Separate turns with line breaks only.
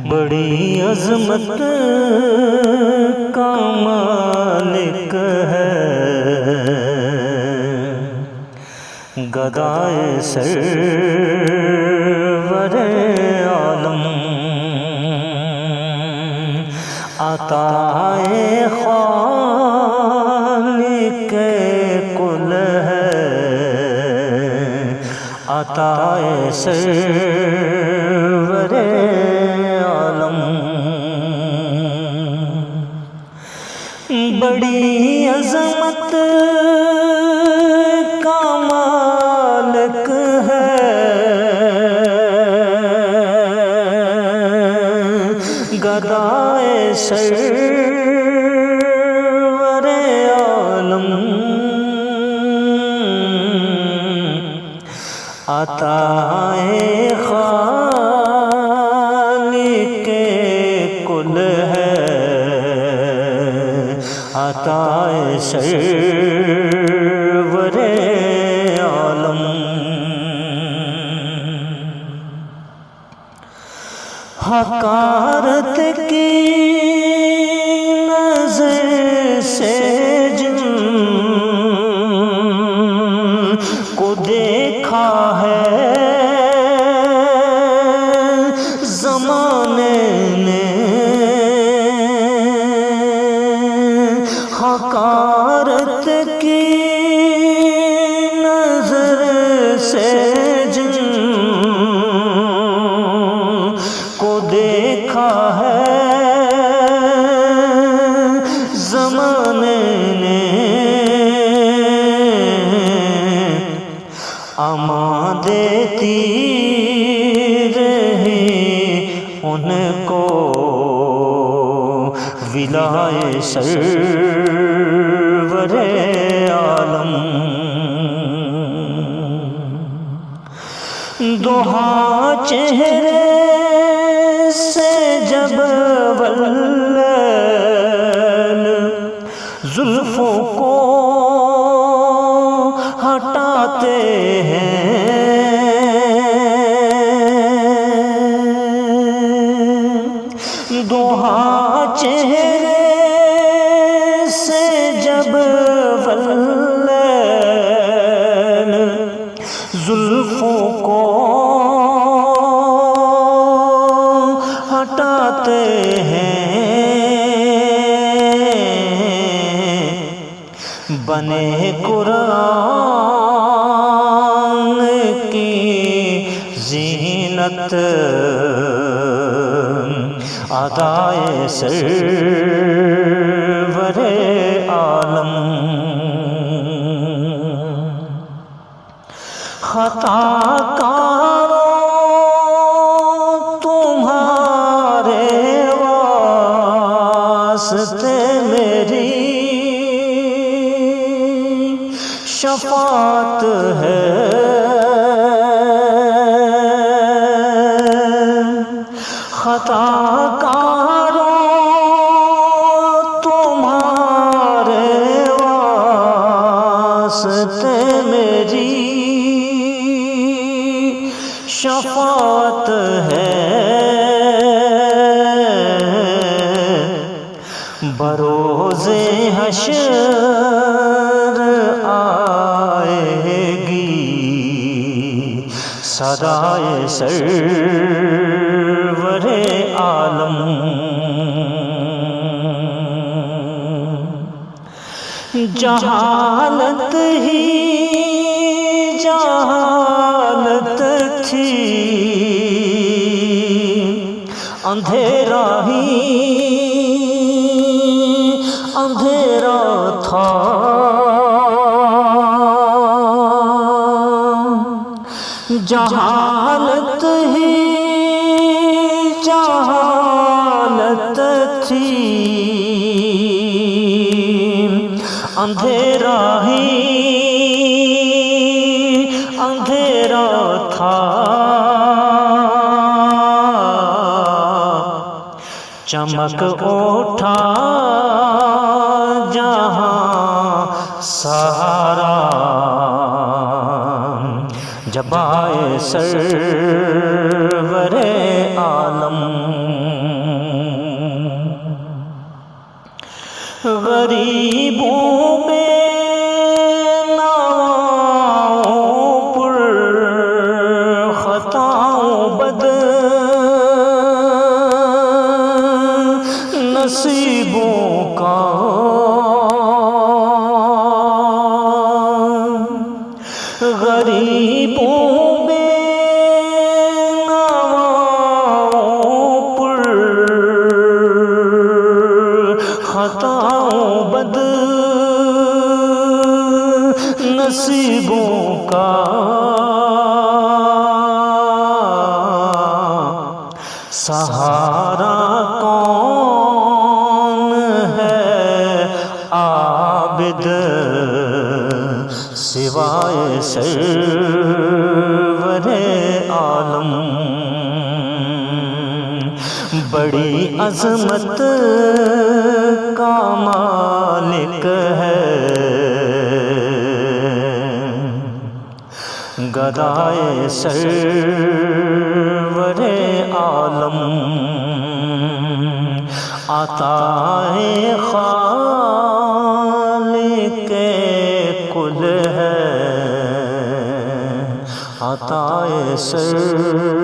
بڑی عظمت کا مالک ہے گدائے سرور عالم، عطائے خالق کل ہے عطائے سرور عالم۔ بڑی عظمت کا مالک ہے گدائے سرور عالم، عطائے خالق کل ہے عطائے سرور عالم۔ حقارت کی نظر سے جن کو دیکھا ہے زمانے نے، حقارت کی نظر سے جن کو دیکھا ہے زمانے نے، اما دیتی رہی ان کو ولائے سرور عالم۔ دوہا چہرے سے جب واللیل زلفوں کو ہٹاتے ہیں، دوہا چہرے سے جب واللیل زلفوں کو ہٹاتے ہیں، بنے قرآن کی زینت عطائے سرور عالم۔ خطا کاروں تمہارے واسطے میری شفاعت ہے، خطا کاروں تمہارے واسطے میری شفاعت ہے، بروز حشر آئے گی صدائے سرور عالم۔ جہالت ہی جہالت تھی، اندھیرا ہی اندھیرا تھا، جہالت ہی جہالت تھی، اندھیرا ہی اندھیرا تھا، چمک اٹھا جہاں سارا جبائے سرور عالم، غریبوں پہ ناؤں پر خطاؤں بد نصیبوں کا، غریبوں پہ ناؤں پر خطاؤں بد نصیبوں کا، سہارا کون ہے عابد سوائے سرور عالم، بڑی عظمت کا مالک ہے گدائے سرور عالم، عطائے خالق کل ہے عطائے سرور